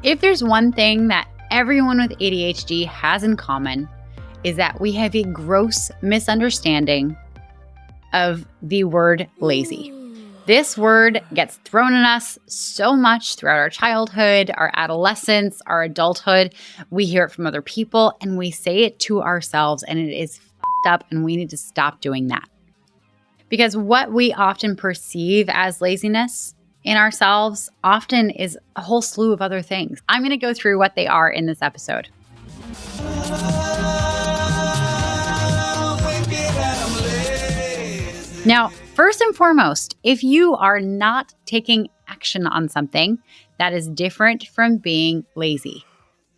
If there's one thing that everyone with ADHD has in common, is that we have a gross misunderstanding of the word lazy. This word gets thrown at us so much throughout our childhood, our adolescence, our adulthood. We hear it from other people and we say it to ourselves, and it is f***ed up, and we need to stop doing that. Because what we often perceive as laziness in ourselves often is a whole slew of other things. I'm going to go through what they are in this episode. Now, first and foremost, if you are not taking action on something, that is different from being lazy.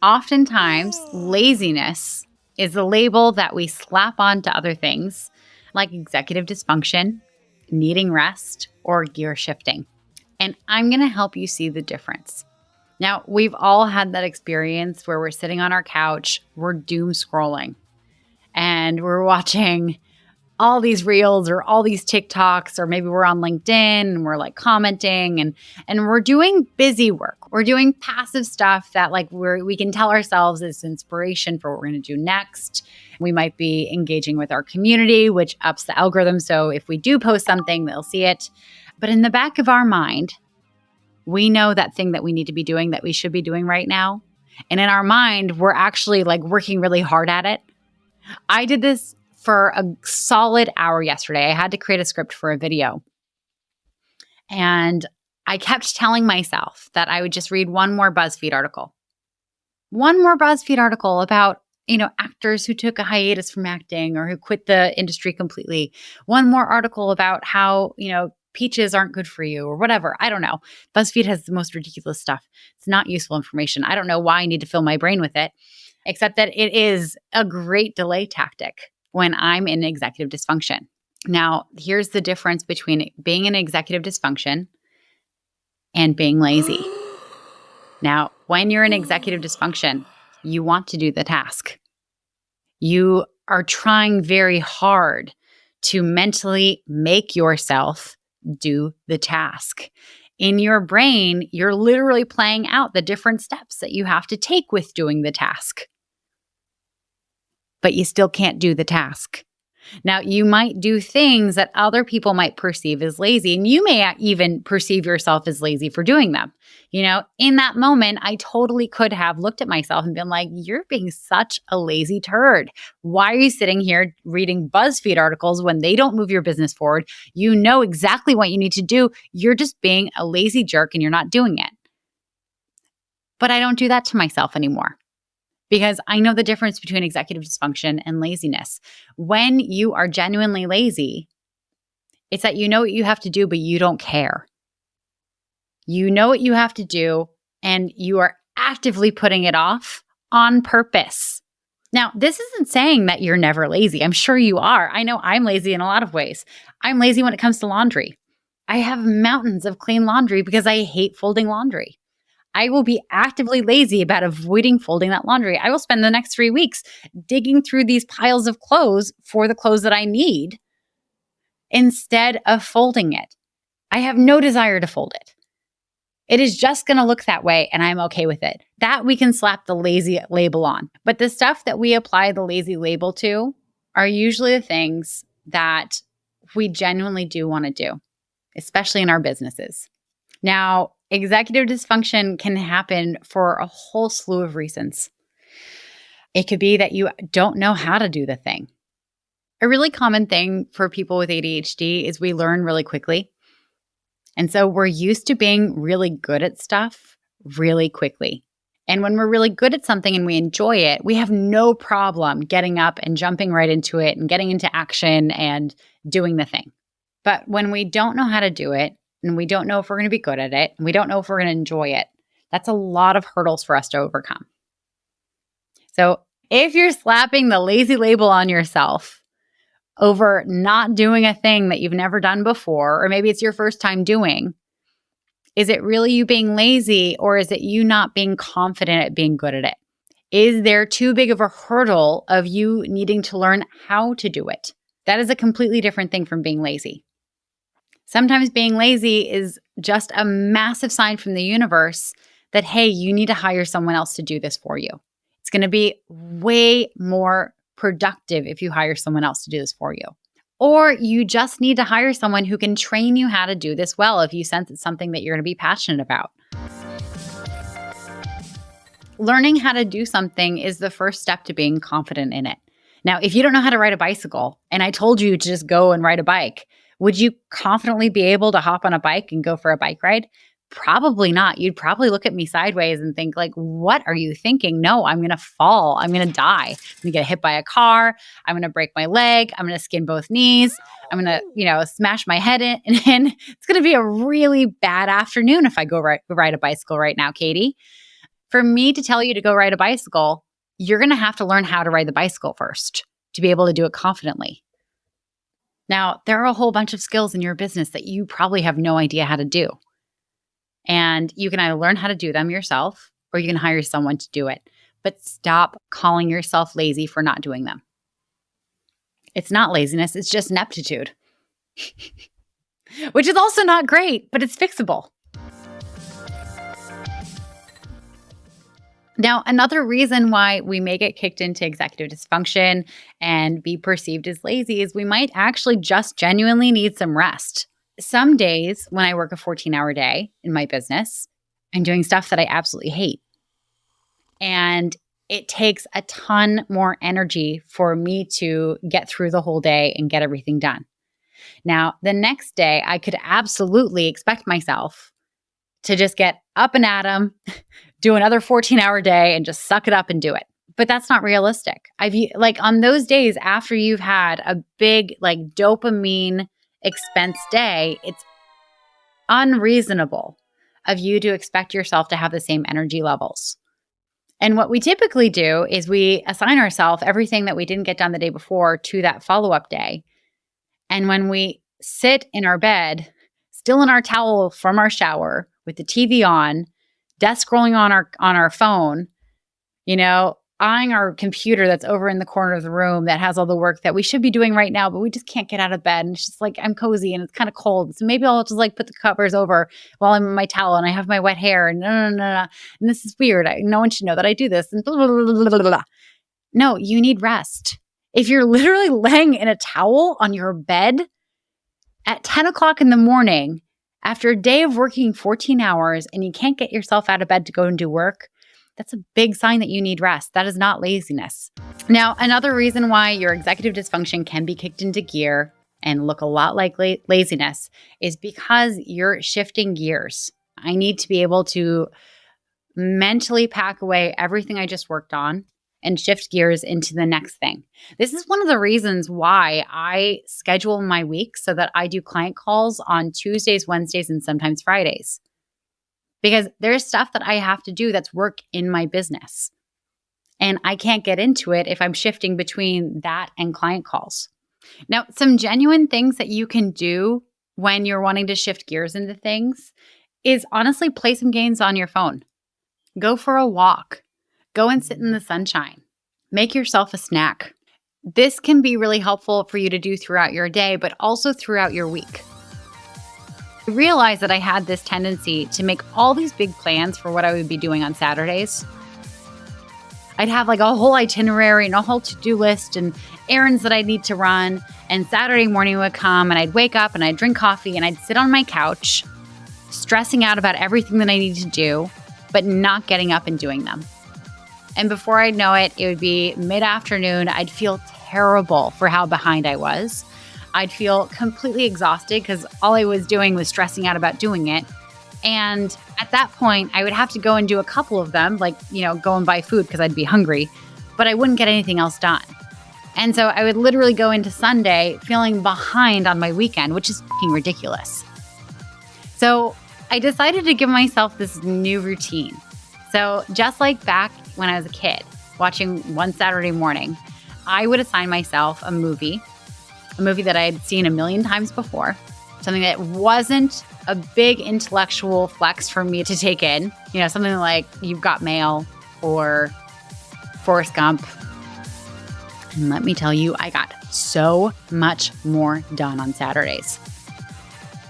Oftentimes, laziness is the label that we slap onto other things like executive dysfunction, needing rest, or gear shifting. And I'm going to help you see the difference. Now, we've all had that experience where we're sitting on our couch, we're doom scrolling, and we're watching all these reels or all these TikToks, or maybe we're on LinkedIn and we're like commenting and we're doing busy work. We're doing passive stuff that like we can tell ourselves is inspiration for what we're going to do next. We might be engaging with our community, which ups the algorithm. So if we do post something, they'll see it. But in the back of our mind, we know that thing that we need to be doing, that we should be doing right now. And in our mind, we're actually like working really hard at it. I did this for a solid hour yesterday. I had to create a script for a video. And I kept telling myself that I would just read one more BuzzFeed article. One more BuzzFeed article about, actors who took a hiatus from acting or who quit the industry completely. One more article about how, peaches aren't good for you or whatever. I don't know. BuzzFeed has the most ridiculous stuff. It's not useful information. I don't know why I need to fill my brain with it, except that it is a great delay tactic when I'm in executive dysfunction. Now, here's the difference between being in executive dysfunction and being lazy. Now, when you're in executive dysfunction, you want to do the task. You are trying very hard to mentally make yourself do the task. In your brain, you're literally playing out the different steps that you have to take with doing the task. But you still can't do the task. Now, you might do things that other people might perceive as lazy, and you may even perceive yourself as lazy for doing them. In that moment, I totally could have looked at myself and been like, you're being such a lazy turd. Why are you sitting here reading BuzzFeed articles when they don't move your business forward? You know exactly what you need to do. You're just being a lazy jerk and you're not doing it. But I don't do that to myself anymore, because I know the difference between executive dysfunction and laziness. When you are genuinely lazy, it's that you know what you have to do, but you don't care. You know what you have to do, and you are actively putting it off on purpose. Now, this isn't saying that you're never lazy. I'm sure you are. I know I'm lazy in a lot of ways. I'm lazy when it comes to laundry. I have mountains of clean laundry because I hate folding laundry. I will be actively lazy about avoiding folding that laundry. I will spend the next 3 weeks digging through these piles of clothes for the clothes that I need instead of folding it. I have no desire to fold it. It is just going to look that way, and I'm okay with it. That we can slap the lazy label on. But the stuff that we apply the lazy label to are usually the things that we genuinely do want to do, especially in our businesses. Now, executive dysfunction can happen for a whole slew of reasons. It could be that you don't know how to do the thing. A really common thing for people with ADHD is we learn really quickly. And so we're used to being really good at stuff really quickly. And when we're really good at something and we enjoy it, we have no problem getting up and jumping right into it and getting into action and doing the thing. But when we don't know how to do it, and we don't know if we're going to be good at it, and we don't know if we're going to enjoy it, that's a lot of hurdles for us to overcome. So if you're slapping the lazy label on yourself over not doing a thing that you've never done before, or maybe it's your first time doing, is it really you being lazy, or is it you not being confident at being good at it? Is there too big of a hurdle of you needing to learn how to do it? That is a completely different thing from being lazy. Sometimes being lazy is just a massive sign from the universe that, hey, you need to hire someone else to do this for you. It's going to be way more productive if you hire someone else to do this for you. Or you just need to hire someone who can train you how to do this well if you sense it's something that you're going to be passionate about. Learning how to do something is the first step to being confident in it. Now, if you don't know how to ride a bicycle and I told you to just go and ride a bike, would you confidently be able to hop on a bike and go for a bike ride? Probably not. You'd probably look at me sideways and think like, what are you thinking? No, I'm going to fall. I'm going to die. I'm going to get hit by a car. I'm going to break my leg. I'm going to skin both knees. I'm going to, smash my head in. And it's going to be a really bad afternoon if I go ride a bicycle right now, Katie. For me to tell you to go ride a bicycle, you're going to have to learn how to ride the bicycle first to be able to do it confidently. Now, there are a whole bunch of skills in your business that you probably have no idea how to do. And you can either learn how to do them yourself or you can hire someone to do it. But stop calling yourself lazy for not doing them. It's not laziness, it's just ineptitude. Which is also not great, but it's fixable. Now, another reason why we may get kicked into executive dysfunction and be perceived as lazy is we might actually just genuinely need some rest. Some days when I work a 14-hour day in my business, I'm doing stuff that I absolutely hate. And it takes a ton more energy for me to get through the whole day and get everything done. Now, the next day, I could absolutely expect myself to just get up and at 'em, do another 14-hour day and just suck it up and do it. But that's not realistic. On those days after you've had a big dopamine expense day, it's unreasonable of you to expect yourself to have the same energy levels. And what we typically do is we assign ourselves everything that we didn't get done the day before to that follow-up day. And when we sit in our bed, still in our towel from our shower, with the TV on, desk scrolling on our phone, eyeing our computer that's over in the corner of the room that has all the work that we should be doing right now, but we just can't get out of bed. And it's just like, I'm cozy and it's kind of cold. So maybe I'll just put the covers over while I'm in my towel and I have my wet hair and and this is weird. No one should know that I do this and blah, blah, blah, blah, blah, blah. No, you need rest. If you're literally laying in a towel on your bed at 10 o'clock in the morning after a day of working 14 hours and you can't get yourself out of bed to go and do work, that's a big sign that you need rest. That is not laziness. Now, another reason why your executive dysfunction can be kicked into gear and look a lot like laziness is because you're shifting gears. I need to be able to mentally pack away everything I just worked on and shift gears into the next thing. This is one of the reasons why I schedule my week so that I do client calls on Tuesdays, Wednesdays, and sometimes Fridays. Because there's stuff that I have to do that's work in my business. And I can't get into it if I'm shifting between that and client calls. Now, some genuine things that you can do when you're wanting to shift gears into things is honestly play some games on your phone. Go for a walk. Go and sit in the sunshine. Make yourself a snack. This can be really helpful for you to do throughout your day, but also throughout your week. I realized that I had this tendency to make all these big plans for what I would be doing on Saturdays. I'd have a whole itinerary and a whole to-do list and errands that I'd need to run. And Saturday morning would come and I'd wake up and I'd drink coffee and I'd sit on my couch, stressing out about everything that I need to do, but not getting up and doing them. And before I'd know it, it would be mid-afternoon. I'd feel terrible for how behind I was. I'd feel completely exhausted because all I was doing was stressing out about doing it. And at that point, I would have to go and do a couple of them, go and buy food because I'd be hungry, but I wouldn't get anything else done. And so I would literally go into Sunday feeling behind on my weekend, which is fucking ridiculous. So I decided to give myself this new routine. So just like back when I was a kid, watching one Saturday morning, I would assign myself a movie that I had seen a million times before, something that wasn't a big intellectual flex for me to take in, something like You've Got Mail or Forrest Gump. And let me tell you, I got so much more done on Saturdays.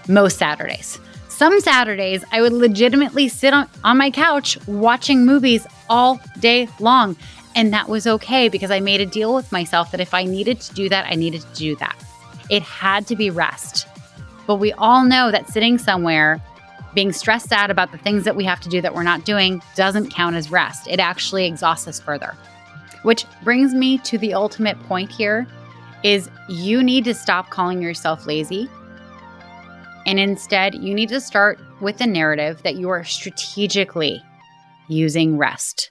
Most Saturdays. Some Saturdays, I would legitimately sit on my couch watching movies all day long. And that was okay because I made a deal with myself that if I needed to do that, I needed to do that. It had to be rest. But we all know that sitting somewhere, being stressed out about the things that we have to do that we're not doing doesn't count as rest. It actually exhausts us further. Which brings me to the ultimate point here is you need to stop calling yourself lazy. And instead, you need to start with the narrative that you are strategically using rest.